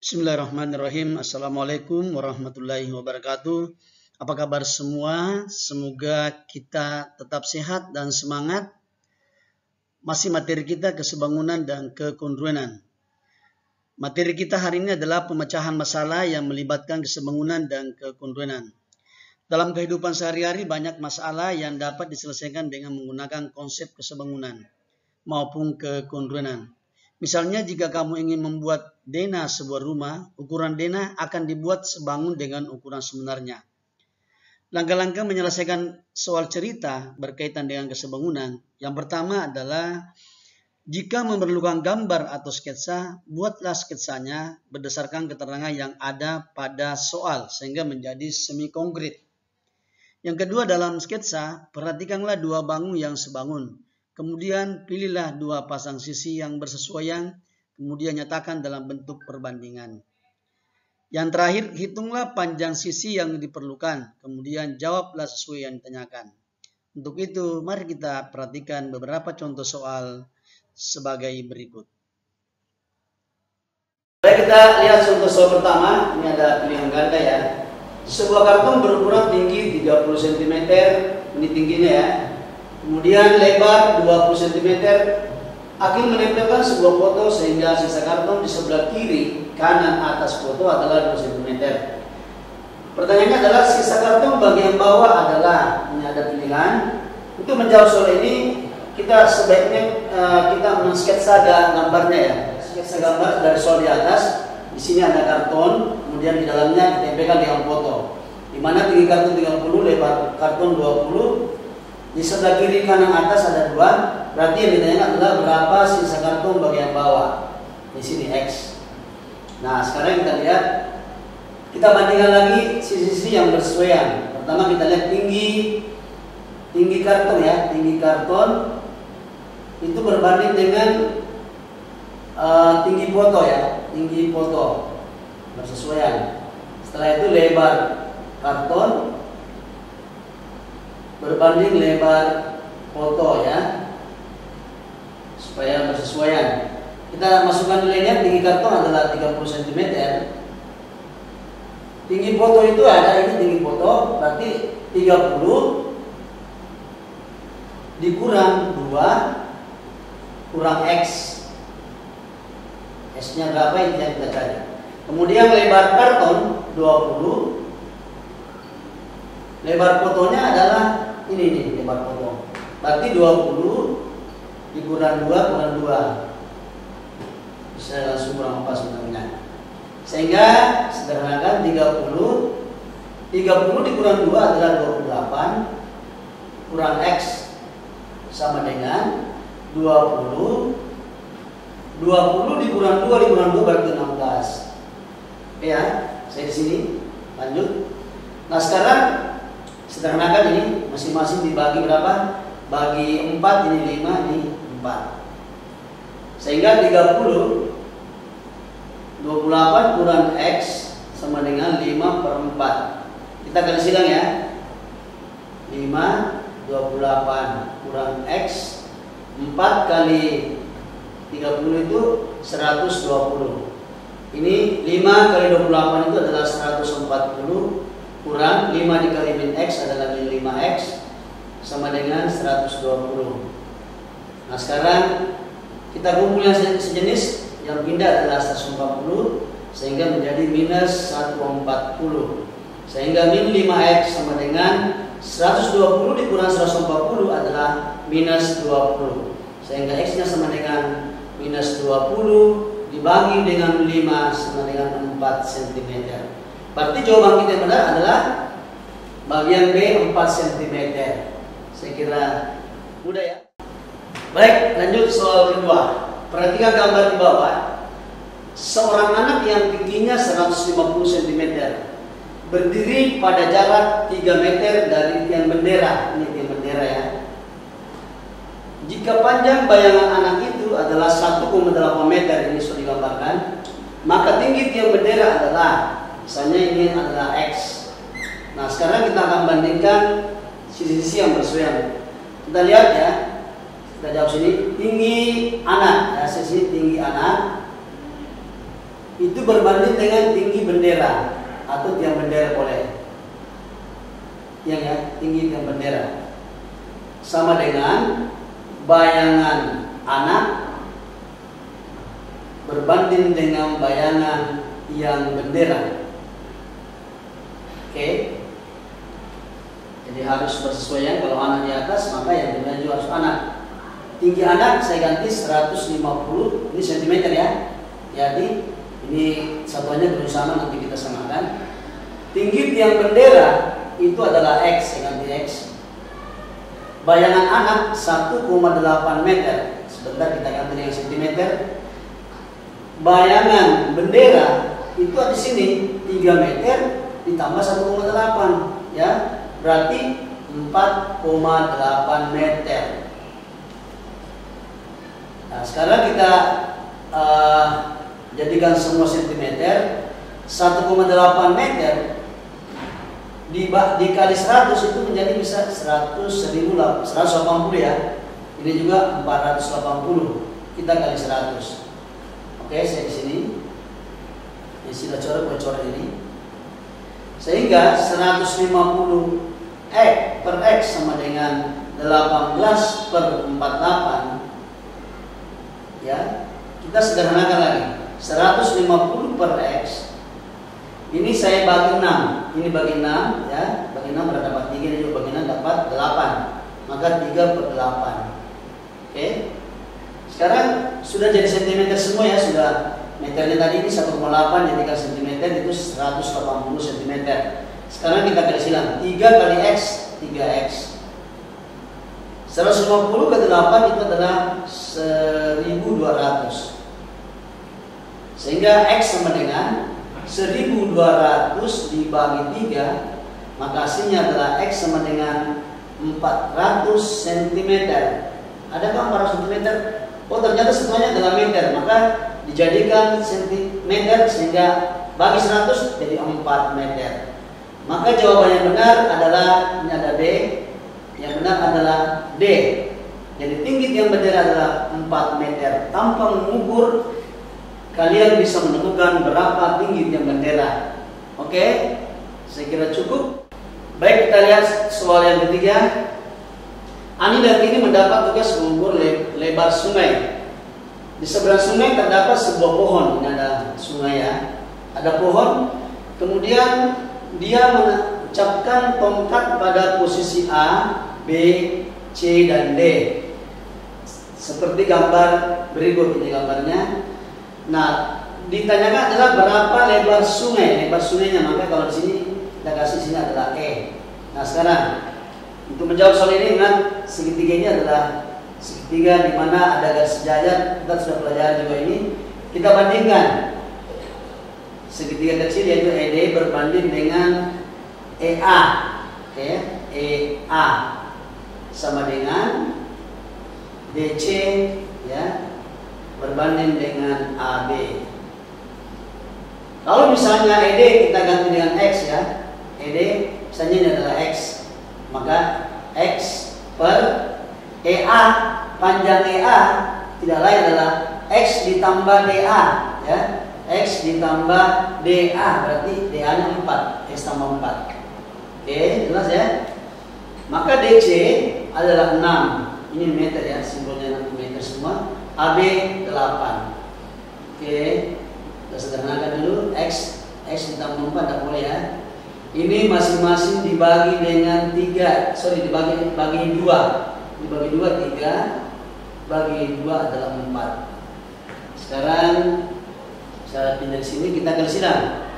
Bismillahirrahmanirrahim. Assalamualaikum warahmatullahi wabarakatuh. Apa kabar semua? Semoga kita tetap sehat dan semangat. Masih materi kita kesebangunan dan kekongruenan. Materi kita hari ini adalah pemecahan masalah yang melibatkan kesebangunan dan kekongruenan. Dalam kehidupan sehari-hari banyak masalah yang dapat diselesaikan dengan menggunakan konsep kesebangunan maupun kekongruenan. Misalnya jika kamu ingin membuat denah sebuah rumah, ukuran denah akan dibuat sebangun dengan ukuran sebenarnya. Langkah-langkah menyelesaikan soal cerita berkaitan dengan kesebangunan. Yang pertama adalah jika memerlukan gambar atau sketsa, buatlah sketsanya berdasarkan keterangan yang ada pada soal sehingga menjadi semi konkret. Yang kedua, dalam sketsa, perhatikanlah dua bangun yang sebangun. Kemudian pilihlah dua pasang sisi yang bersesuaian, kemudian nyatakan dalam bentuk perbandingan. Yang terakhir, hitunglah panjang sisi yang diperlukan, kemudian jawablah sesuai yang ditanyakan. Untuk itu, mari kita perhatikan beberapa contoh soal sebagai berikut. Baik, kita lihat contoh soal pertama. Ini ada pilihan ganda ya. Sebuah karton berukuran tinggi 30 cm, ini tingginya ya. Kemudian lebar 20 cm. Akil menempelkan sebuah foto sehingga sisa karton di sebelah kiri, kanan, atas foto adalah 2 cm. Pertanyaannya adalah sisa karton bagian bawah adalah, ini ada pilihan. Untuk menjawab soal ini, kita sebaiknya kita mensketsa gambarnya ya. Sketsa gambar dari soal di atas. Di sini ada karton, kemudian di dalamnya ditempelkan dengan foto. Di mana tinggi karton 30, lebar karton 20. Di sebelah kiri kanan atas ada 2. Berarti yang ditanyakan adalah berapa sisa karton bagian bawah. Di sini X. Nah, sekarang kita lihat, kita bandingkan lagi sisi-sisi yang bersesuaian. Pertama kita lihat tinggi karton ya. Tinggi karton itu berbanding dengan tinggi foto ya. Tinggi foto bersesuaian. Setelah itu lebar karton berbanding lebar foto ya, supaya bersesuaian. Kita masukkan nilainya. Tinggi karton adalah 30 cm. Tinggi foto itu ada, ini tinggi foto, berarti 30 dikurang 2 kurang X. S nya berapa itu yang kita cari. Kemudian lebar karton 20. Lebar fotonya adalah ini lebar foto. Berarti 20 dikurang 2 kurang 2. Bisa langsung kurang 4 sebenarnya. Sehingga sederhanakan 30 dikurang 2 adalah 28 kurang X sama dengan 20 dikurang 2 berarti 16. Oke ya, saya di sini lanjut. Nah, sekarang sederhanakan ini, masing-masing dibagi berapa? Bagi 4, ini 5, ini 4. Sehingga 28 kurang X sama dengan 5/4. Kita akan silang ya. 28 kurang X, 4 kali 30 itu 120. Ini 5 kali 28 itu adalah 140 kurang 5 dikali min X adalah min 5X sama dengan 120. Nah, sekarang kita kumpul yang sejenis, yang pindah adalah 140 sehingga menjadi minus 140. Sehingga min 5X sama dengan 120 dikurang 140 adalah minus 20. Sehingga X nya sama dengan minus 20 dibagi dengan 5 sama dengan 4 cm. Berarti jawaban kita yang benar adalah bagian B 4 cm. Saya kira mudah ya. Baik, lanjut soal kedua. Perhatikan gambar di bawah. Seorang anak yang tingginya 150 cm berdiri pada jarak 3 meter dari tiang bendera. Ini tiang bendera ya. Jika panjang bayangan anak itu adalah 1,8 meter, ini sudah digambarkan, maka tinggi tiang bendera adalah, misalnya ini adalah X. Nah, sekarang kita akan bandingkan sisi-sisi yang bersesuaian. Kita lihat ya, kita jawab sini. Tinggi anak, ya, sisi tinggi anak itu berbanding dengan tinggi bendera atau tiang bendera boleh. Yang ya, tinggi tiang bendera. Sama dengan bayangan anak berbanding dengan bayangan tiang bendera. Oke. Jadi harus bersesuaian. Kalau anak di atas, maka yang bendera juga harus anak. Tinggi anak saya ganti 150, ini cm ya. Jadi ini satuannya belum sama, nanti kita samakan. Tinggi tiang bendera itu adalah X, saya ganti X. Bayangan anak 1,8 meter. Sebentar kita ganti dengan cm. Bayangan bendera itu di sini 3 meter ditambah 1,8 ya. Berarti 4,8 meter. Nah, sekarang kita jadikan semua sentimeter. 1,8 meter dikali 100 itu menjadi bisa 180 ya. Ini juga 480. Kita kali 100. Oke, saya di sini. Ini sudah coret ini. Sehingga 150 per X sama dengan 18/48. Ya, kita sederhanakan lagi. 150 per X. Ini saya bagi 6. Ini bagi 6 ya. Bagi 6 berarti dapat 3, ini juga bagi 6 dapat 8. Maka 3/8. Oke. Sekarang sudah jadi sentimeter semua ya, sudah. Meternya tadi ini 1,8 jadikan sentimeter itu 180 cm. Sekarang kita kali silang. 3 kali X 3X. 150 ke 8 itu adalah 1200. Sehingga X sama dengan 1200 dibagi 3, maka hasilnya adalah X sama dengan 400 cm. Adakah 400 cm? Oh, ternyata semuanya adalah meter, maka dijadikan cm sehingga bagi 100 jadi 4 meter. Maka jawaban yang benar adalah, ini ada D, yang benar adalah D. Jadi tinggi tiang bendera adalah 4 meter. Tanpa mengukur, kalian bisa menemukan berapa tinggi tiang bendera. Oke, saya kira cukup. Baik, kita lihat soal yang ketiga. Ani dan Tini mendapat tugas mengukur lebar sungai. Di seberang sungai terdapat sebuah pohon. Ini ada sungai ya, ada pohon. Kemudian dia menancapkan tongkat pada posisi A, B, C, dan D. Seperti gambar berikut ini gambarnya. Nah, ditanyakan adalah berapa lebar sungai. Lebar sungainya, maka kalau di sini kita kasih sini adalah E. Nah, sekarang untuk menjawab soal ini, ingat segitiga ini adalah segitiga di mana ada garis sejajar. Kita sudah pelajari juga ini. Kita bandingkan segitiga kecil yaitu ED berbanding dengan EA. Oke, EA sama dengan DC ya berbanding dengan AB. Kalau misalnya ED kita ganti dengan X ya. ED misalnya ini adalah X. Maka X per EA, panjang EA tidak lain adalah X ditambah DA ya. X ditambah DA berarti DA nya 4, X tambah 4. Oke, jelas ya. Maka DC adalah 6. Ini meter ya, simbolnya 6 meter semua. AB 8. Oke, kita sederhanakan dulu. X ditambah 4 tidak boleh ya. Ini masing-masing dibagi dengan 3. Dibagi 2. Dibagi 2 3. Bagi 2 adalah 4. Sekarang saya pindah di sini, kita kali silang.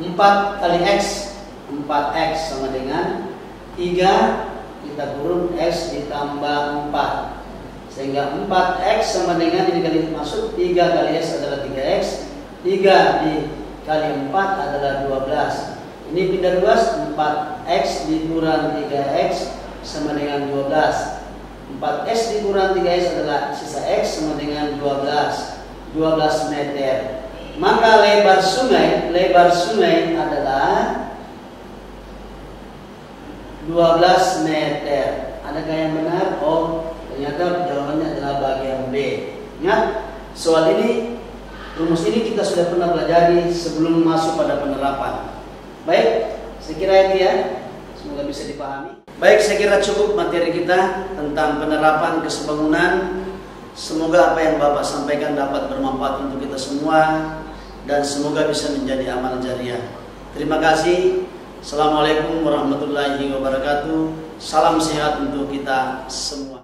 4 kali X, 4X sama dengan 3, kita kurung X ditambah 4. Sehingga 4X sama dengan ini kali masuk 3 kali X adalah 3X. 3 dikali 4 adalah 12. Ini pindah luas, 4X dikurang 3X sama dengan 12. 4X dikurang 3X adalah sisa X sama dengan 12 meter. Maka lebar sungai adalah 12 meter. Adakah yang benar? Oh, ternyata jawabannya adalah bagian B. Ingat, soal ini Rumus ini kita sudah pernah pelajari sebelum masuk pada penerapan. Baik, saya kira itu ya. Semoga bisa dipahami. Baik, saya kira cukup materi kita tentang penerapan kesebangunan. Semoga apa yang Bapak sampaikan dapat bermanfaat untuk kita semua dan semoga bisa menjadi amal jariah. Terima kasih. Assalamualaikum warahmatullahi wabarakatuh. Salam sehat untuk kita semua.